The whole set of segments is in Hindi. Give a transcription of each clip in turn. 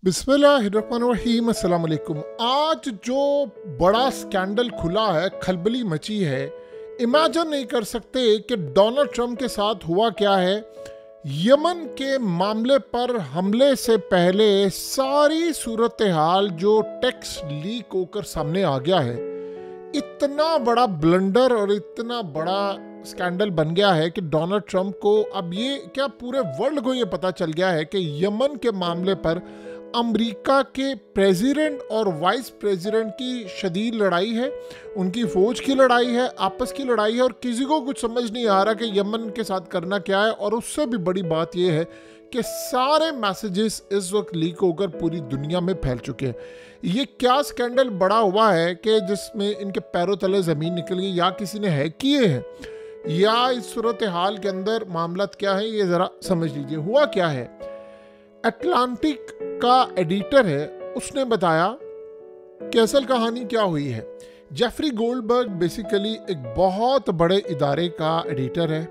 बिस्मिल्लाहिर्रहमानिर्रहीम, अस्सलाम वालेकुम। आज जो बड़ा स्कैंडल खुला है, खलबली मची है, इमेजिन नहीं कर सकते कि डोनाल्ड ट्रंप के साथ हुआ क्या है। यमन के मामले पर हमले से पहले सारी सूरत हाल जो टेक्स्ट लीक होकर सामने आ गया है, इतना बड़ा ब्लंडर और इतना बड़ा स्कैंडल बन गया है कि डोनाल्ड ट्रंप को अब ये क्या पूरे वर्ल्ड को ये पता चल गया है कि यमन के मामले पर अमेरिका के प्रेसिडेंट और वाइस प्रेसिडेंट की शदीद लड़ाई है, उनकी फौज की लड़ाई है, आपस की लड़ाई है और किसी को कुछ समझ नहीं आ रहा कि यमन के साथ करना क्या है। और उससे भी बड़ी बात यह है कि सारे मैसेजेस इस वक्त लीक होकर पूरी दुनिया में फैल चुके हैं। ये क्या स्कैंडल बड़ा हुआ है कि जिसमें इनके पैरों तले ज़मीन निकल गई, या किसी ने हैक किए हैं, या इस सूरत हाल के अंदर मामला क्या है, ये ज़रा समझ लीजिए। हुआ क्या है, अटलांटिक का एडिटर है, उसने बताया कि असल कहानी क्या हुई है। जेफरी गोल्डबर्ग बेसिकली एक बहुत बड़े इदारे का एडिटर है।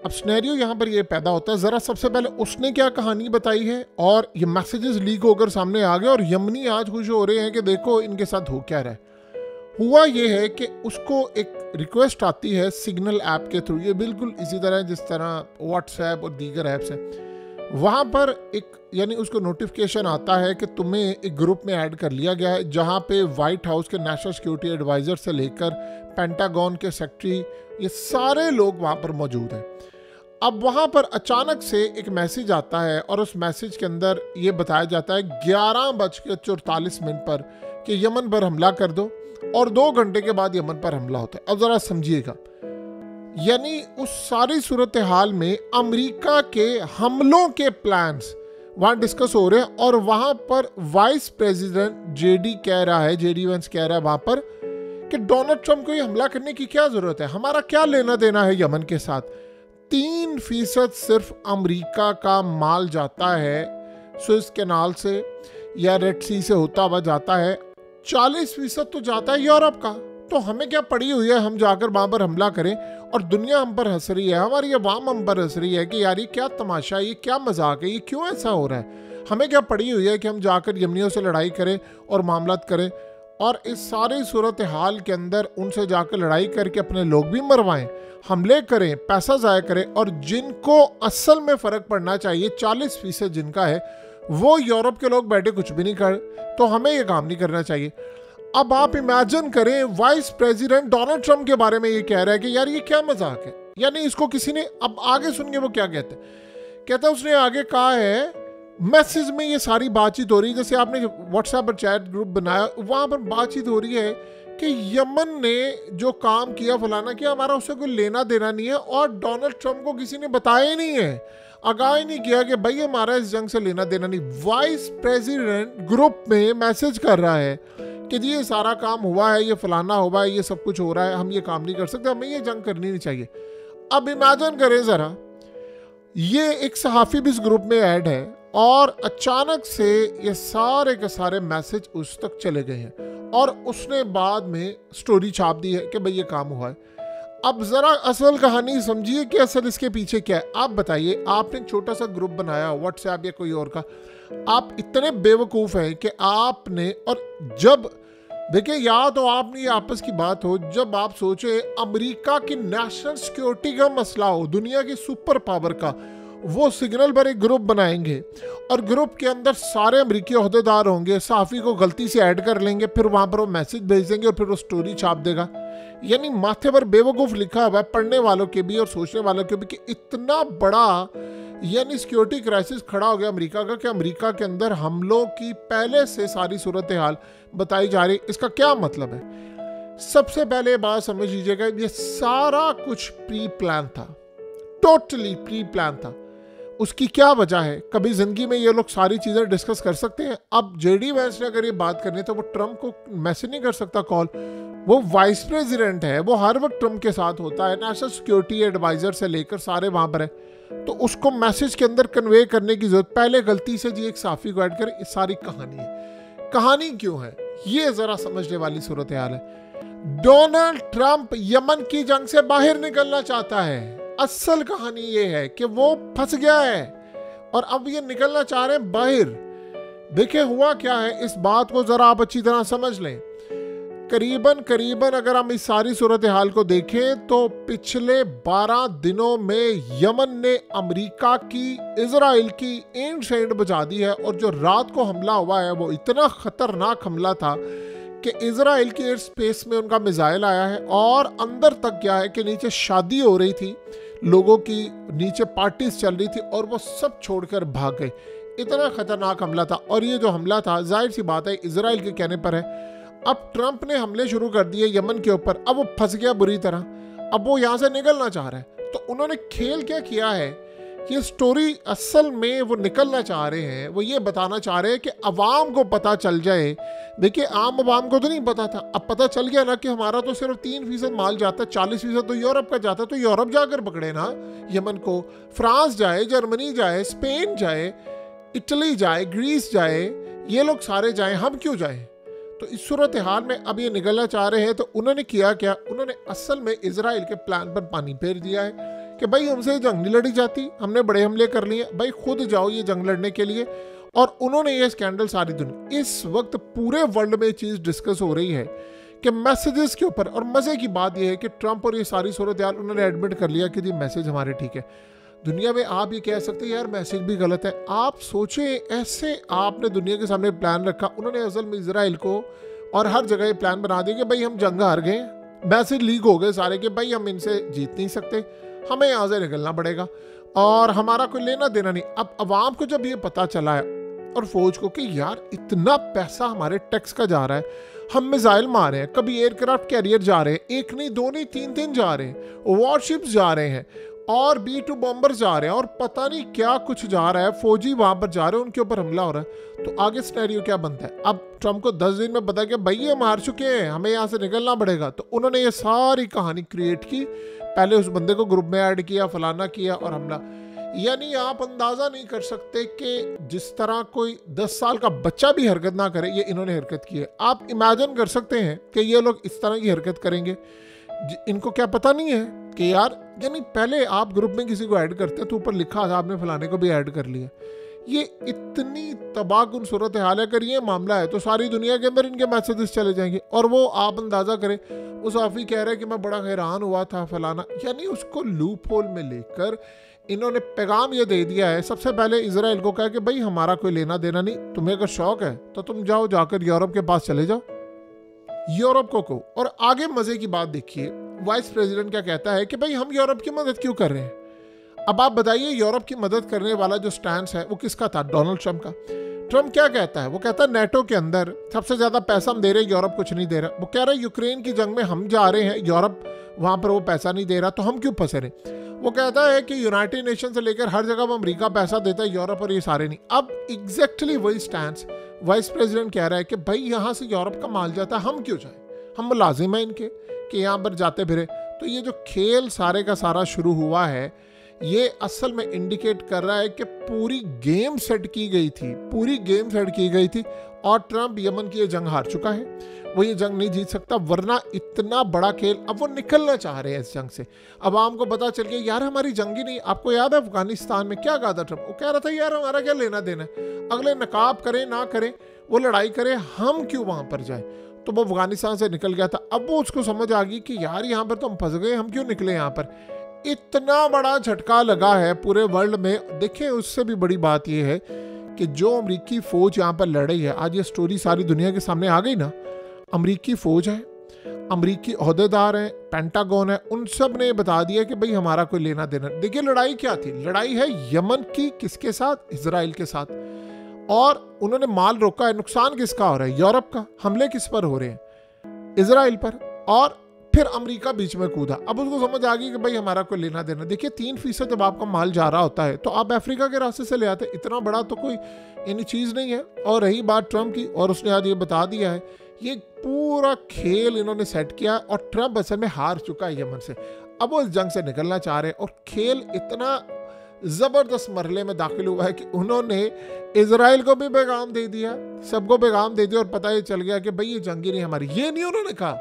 अब स्नैरियो यहाँ पर ये पैदा होता है, ज़रा सबसे पहले उसने क्या कहानी बताई है और ये मैसेजेस लीक होकर सामने आ गए और यमनी आज खुश हो रहे हैं कि देखो इनके साथ हो क्या रहा है। हुआ ये है कि उसको एक रिक्वेस्ट आती है सिग्नल ऐप के थ्रू, ये बिल्कुल इसी तरह जिस तरह व्हाट्सएप और दीगर ऐप्स हैं। वहाँ पर एक यानी उसको नोटिफिकेशन आता है कि तुम्हें एक ग्रुप में ऐड कर लिया गया है, जहाँ पे वाइट हाउस के नेशनल सिक्योरिटी एडवाइज़र से लेकर पेंटागन के सेक्रेटरी, ये सारे लोग वहाँ पर मौजूद हैं। अब वहाँ पर अचानक से एक मैसेज आता है और उस मैसेज के अंदर ये बताया जाता है 11:44 पर कि यमन पर हमला कर दो, और 2 घंटे के बाद यमन पर हमला होता है। अब ज़रा समझिएगा, यानी उस सारी सूरत हाल में अमेरिका के हमलों के प्लान्स वहाँ डिस्कस हो रहे हैं और वहाँ पर वाइस प्रेसिडेंट जेडी वेंस कह रहा है वहाँ पर कि डोनाल्ड ट्रंप को ये हमला करने की क्या ज़रूरत है, हमारा क्या लेना देना है यमन के साथ। 3% सिर्फ अमेरिका का माल जाता है सुएज़ कैनाल से या रेड सी से होता हुआ जाता है, 40% तो जाता है यूरोप का। तो हमें क्या पड़ी हुई है हम जाकर वहाँ पर हमला करें, और दुनिया हम पर हंस रही है, हमारी अवाम हम पर हंस रही है कि यार ये क्या तमाशा है, ये क्या मजाक है, ये क्यों ऐसा हो रहा है। हमें क्या पड़ी हुई है कि हम जाकर यमनियों से लड़ाई करें और मामलात करें, और इस सारी सूरत हाल के अंदर उनसे जाकर लड़ाई करके अपने लोग भी मरवाएं, हमले करें, पैसा ज़ाया करें, और जिनको असल में फ़र्क पड़ना चाहिए 40% जिनका है, वो यूरोप के लोग बैठे कुछ भी नहीं कर, तो हमें ये काम नहीं करना चाहिए। अब आप इमेजिन करें, वाइस प्रेसिडेंट डोनाल्ड ट्रंप के बारे में ये कह रहा है कि यार ये क्या मजाक है, यानी इसको किसी ने, अब आगे सुनिए वो क्या कहता है उसने आगे कहा है, मैसेज में ये सारी बातचीत हो रही है, जैसे आपने व्हाट्सएप पर चैट ग्रुप बनाया, वहाँ पर बातचीत हो रही है कि यमन ने जो काम किया फलाना किया, हमारा उससे कोई लेना देना नहीं है, और डोनाल्ड ट्रंप को किसी ने बताया ही नहीं है, आगाह ही नहीं किया कि भाई हमारा इस जंग से लेना देना नहीं। वाइस प्रेसिडेंट ग्रुप में मैसेज कर रहा है कि जी ये सारा काम हुआ है, ये फलाना हुआ है, ये सब कुछ हो रहा है, हम ये काम नहीं कर सकते, हमें ये जंग करनी नहीं चाहिए। अब इमेजिन करें ज़रा, ये एक सहाफ़ी भी इस ग्रुप में ऐड है और अचानक से ये सारे के सारे मैसेज उस तक चले गए हैं और उसने बाद में स्टोरी छाप दी है कि भाई ये काम हुआ है। अब ज़रा असल कहानी समझिए कि असल इसके पीछे क्या है। आप बताइए, आपने छोटा सा ग्रुप बनाया व्हाट्सएप या कोई और का, आप इतने बेवकूफ़ हैं कि आपने, और जब देखिए या तो आपने ये आपस की बात हो, जब आप सोचे अमेरिका की नेशनल सिक्योरिटी का मसला हो, दुनिया की सुपर पावर का, वो सिग्नल पर एक ग्रुप बनाएंगे और ग्रुप के अंदर सारे अमेरिकी ओहदेदार होंगे, सहाफ़ी को गलती से ऐड कर लेंगे, फिर वहाँ पर वो मैसेज भेज देंगे और फिर वो स्टोरी छाप देगा। यानी माथे पर बेवकूफ़ लिखा हुआ है, पढ़ने वालों के भी और सोचने वालों के भी, कि इतना बड़ा यानी सिक्योरिटी क्राइसिस खड़ा हो गया अमेरिका का कि अमेरिका के अंदर हमलों की पहले से सारी सूरत हाल बताई जा रही। इसका क्या मतलब है? सबसे पहले बात समझ लीजिएगा, ये सारा कुछ प्री प्लान था, टोटली प्री प्लान था। उसकी क्या वजह है? कभी जिंदगी में ये लोग सारी चीज़ें डिस्कस कर सकते हैं। अब जेडी वैंस ने अगर ये बात करनी तो वो ट्रंप को मैसेज नहीं कर सकता कॉल, वो वाइस प्रेसिडेंट है, वो हर वक्त ट्रंप के साथ होता है, नेशनल सिक्योरिटी एडवाइज़र से लेकर सारे वहाँ पर है, तो उसको मैसेज के अंदर कन्वे करने की जरूरत, पहले गलती से जी एक साफ़ी को ऐड करें, इस सारी कहानी है। कहानी क्यों है ये ज़रा समझने वाली सूरत हाल है। डोनाल्ड ट्रंप यमन की जंग से बाहर निकलना चाहता है। असल कहानी ये है कि वो फंस गया है और अब ये निकलना चाह रहे हैं बाहर। देखिए हुआ क्या है, इस बात को जरा आप अच्छी तरह समझ लें। करीबन अगर हम इस सारी सूरत हाल को देखें तो पिछले 12 दिनों में यमन ने अमेरिका की, इजराइल की एंड सेंड बजा दी है। और जो रात को हमला हुआ है वो इतना खतरनाक हमला था कि इजराइल के एयर स्पेस में उनका मिसाइल आया है और अंदर तक क्या है कि नीचे शादी हो रही थी लोगों की, नीचे पार्टीज चल रही थी और वो सब छोड़कर भाग गए। इतना खतरनाक हमला था। और ये जो हमला था जाहिर सी बात है इजराइल के कहने पर है। अब ट्रंप ने हमले शुरू कर दिए यमन के ऊपर, अब वो फंस गया बुरी तरह, अब वो यहाँ से निकलना चाह रहा है। तो उन्होंने खेल क्या किया है, ये स्टोरी असल में वो निकलना चाह रहे हैं, वो ये बताना चाह रहे हैं कि अवाम को पता चल जाए। देखिए आम अवाम को तो नहीं पता था, अब पता चल गया ना कि हमारा तो सिर्फ 3% माल जाता है, 40% तो यूरोप का जाता है। तो यूरोप जाकर पकड़े ना यमन को, फ्रांस जाए, जर्मनी जाए, स्पेन जाए, इटली जाए, ग्रीस जाए, ये लोग सारे जाए, हम क्यों जाए। तो इस सूरत हाल में अब ये निकलना चाह रहे हैं। तो उन्होंने किया क्या, उन्होंने असल में इजराइल के प्लान पर पानी फेर दिया है कि भाई हमसे जंग नहीं लड़ी जाती, हमने बड़े हमले कर लिए, भाई खुद जाओ ये जंग लड़ने के लिए। और उन्होंने ये स्कैंडल सारी दुनिया, इस वक्त पूरे वर्ल्ड में चीज़ डिस्कस हो रही है कि मैसेजेस के ऊपर। और मज़े की बात यह है कि ट्रंप और ये सारी सूरत हाल उन्होंने एडमिट कर लिया कि जी मैसेज हमारे ठीक है। दुनिया में आप ये कह सकते हैं यार मैसेज भी गलत है। आप सोचें ऐसे आपने दुनिया के सामने प्लान रखा, उन्होंने असल में इजराइल को और हर जगह ये प्लान बना दिया कि भाई हम जंग हार गए, मैसेज लीक हो गए सारे कि भाई हम इनसे जीत नहीं सकते, हमें यहाँ से निकलना पड़ेगा और हमारा कोई लेना देना नहीं। अब अवाम को जब ये पता चला है और फौज को कि यार इतना पैसा हमारे टैक्स का जा रहा है, हम मिसाइल मार रहे हैं, कभी एयरक्राफ्ट कैरियर जा रहे हैं, एक नहीं दो नहीं तीन जा रहे हैं, वॉरशिप्स जा रहे हैं और B-2 बॉम्बर जा रहे हैं और पता नहीं क्या कुछ जा रहा है, फौजी वहां पर जा रहे हैं, उनके ऊपर हमला हो रहा है। तो आगे सिनेरियो क्या बनता है। अब ट्रंप को 10 दिन में पता कि भाई ये मार चुके हैं, हमें यहाँ से निकलना पड़ेगा। तो उन्होंने ये सारी कहानी क्रिएट की, पहले उस बंदे को ग्रुप में ऐड किया, फलाना किया और हमला। यानी आप अंदाजा नहीं कर सकते कि जिस तरह कोई 10 साल का बच्चा भी हरकत ना करे, ये इन्होंने हरकत की है। आप इमेजिन कर सकते हैं कि ये लोग इस तरह की हरकत करेंगे। इनको क्या पता नहीं है कि यार, यानी पहले आप ग्रुप में किसी को ऐड करते तो ऊपर लिखा था आपने फलाने को भी ऐड कर लिया। ये इतनी तबाहकुन सूरत हाल है। अगर ये मामला है तो सारी दुनिया के अंदर इनके मैसेजेस चले जाएंगे। और वो आप अंदाजा करें, उस आफी कह रहे हैं कि मैं बड़ा हैरान हुआ था फलाना, यानी उसको लूप होल में लेकर इन्होंने पैगाम ये दे दिया है। सबसे पहले इजराइल को कहा कि भाई हमारा कोई लेना देना नहीं, तुम्हें अगर शौक है तो तुम जाओ, जाकर यूरोप के पास चले जाओ, यूरोप को कहो। और आगे मजे की बात देखिए, वाइस प्रेसिडेंट क्या कहता है कि भाई हम यूरोप की मदद क्यों कर रहे हैं। अब आप बताइए यूरोप की मदद करने वाला जो स्टैंड है वो किसका था, डोनाल्ड ट्रंप का। ट्रंप क्या कहता है, वो कहता है नेटो के अंदर सबसे ज्यादा पैसा हम दे रहे हैं, यूरोप कुछ नहीं दे रहा। वो कह रहा है यूक्रेन की जंग में हम जा रहे हैं, यूरोप वहां पर वो पैसा नहीं दे रहा, तो हम क्यों फंसे रहे। वो कहता है कि यूनाइटेड नेशन से लेकर हर जगह अमेरिका पैसा देता है, यूरोप और ये सारे नहीं। अब एग्जैक्टली वही स्टैंड वाइस प्रेसिडेंट कह रहा है कि भाई यहाँ से यूरोप का माल जाता है, हम क्यों जाए, हम मुलाजिम हैं इनके कि यहाँ पर जाते फिरे। तो ये जो खेल सारे का सारा शुरू हुआ है, ये असल में इंडिकेट कर रहा है कि पूरी गेम सेट की गई थी, पूरी गेम सेट की गई थी और ट्रंप यमन की ये जंग हार चुका है। वो ये जंग नहीं जीत सकता, वरना इतना बड़ा खेल। अब वो निकलना चाह रहे हैं इस जंग से। अब आम को पता चल गया यार हमारी जंग ही नहीं। आपको याद है अफगानिस्तान में क्या कहा था ट्रंप, वो कह रहा था यार हमारा क्या लेना देना है, अगले नकाब करें ना करें, वो लड़ाई करें, हम क्यों वहां पर जाए। तो वो अफगानिस्तान से निकल गया था। अब वो उसको समझ आ गई कि यार यहाँ पर तो हम फंस गए, हम क्यों निकले यहाँ पर। इतना बड़ा झटका लगा है पूरे वर्ल्ड में। देखिए उससे भी बड़ी बात यह है कि जो अमेरिकी फौज यहाँ पर लड़ रही है, आज ये स्टोरी सारी दुनिया के सामने आ गई ना। अमेरिकी फौज है, अमेरिकी ओहदेदार हैं, पेंटागन है, उन सब ने बता दिया कि भाई हमारा कोई लेना देना। देखिए लड़ाई क्या थी, लड़ाई है यमन की किसके साथ, इजराइल के साथ। और उन्होंने माल रोका है, नुकसान किसका हो रहा है, यूरोप का। हमले किस पर हो रहे हैं, इजराइल पर। और फिर अमेरिका बीच में कूदा। अब उसको समझ आ गई कि भाई हमारा कोई लेना देना। देखिए 3% जब आपका माल जा रहा होता है तो आप अफ्रीका के रास्ते से ले आते, इतना बड़ा तो कोई यानी चीज़ नहीं है। और रही बात ट्रंप की, और उसने आज ये बता दिया है, ये पूरा खेल इन्होंने सेट किया और ट्रंप असल में हार चुका है यमन से। अब वो इस जंग से निकलना चाह रहे हैं और खेल इतना ज़बरदस्त मरहले में दाखिल हुआ है कि उन्होंने इजराइल को भी पैगाम दे दिया, सबको पैगाम दे दिया और पता ये चल गया कि भाई ये जंग ही नहीं हमारी। ये नहीं उन्होंने कहा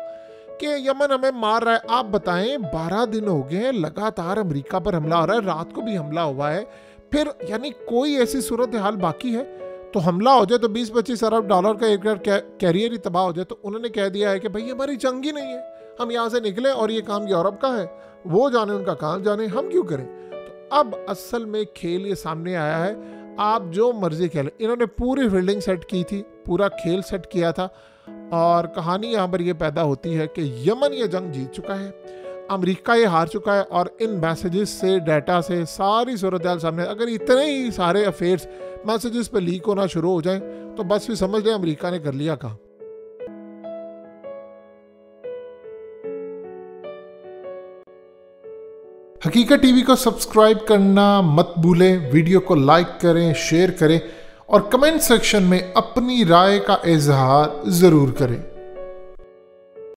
कि यमन हमें मार रहा है। आप बताएं 12 दिन हो गए हैं लगातार अमेरिका पर हमला हो रहा है, रात को भी हमला हुआ है, फिर यानी कोई ऐसी सूरत हाल बाकी है। तो हमला हो जाए तो 20-25 अरब डॉलर का एयरक्राफ्ट कैरियर ही तबाह हो जाए, तो उन्होंने कह दिया है कि भाई हमारी जंग ही नहीं है, हम यहाँ से निकले और ये काम यूरोप का है, वो जाने उनका काम जाने, हम क्यों करें। तो अब असल में खेल ये सामने आया है, आप जो मर्जी खेलें। इन्होंने पूरी फील्डिंग सेट की थी, पूरा खेल सेट किया था, और कहानी यहाँ पर ये पैदा होती है कि यमन ये जंग जीत चुका है, अमेरिका ये हार चुका है, और इन मैसेजेस से, डाटा से सारी सूरत हाल सामने। अगर इतने ही सारे अफेयर्स मैसेजेस पे लीक होना शुरू हो जाएं तो बस भी समझ लें अमेरिका ने कर लिया काम। हकीकत टीवी को सब्सक्राइब करना मत भूलें, वीडियो को लाइक करें, शेयर करें और कमेंट सेक्शन में अपनी राय का इजहार ज़रूर करें।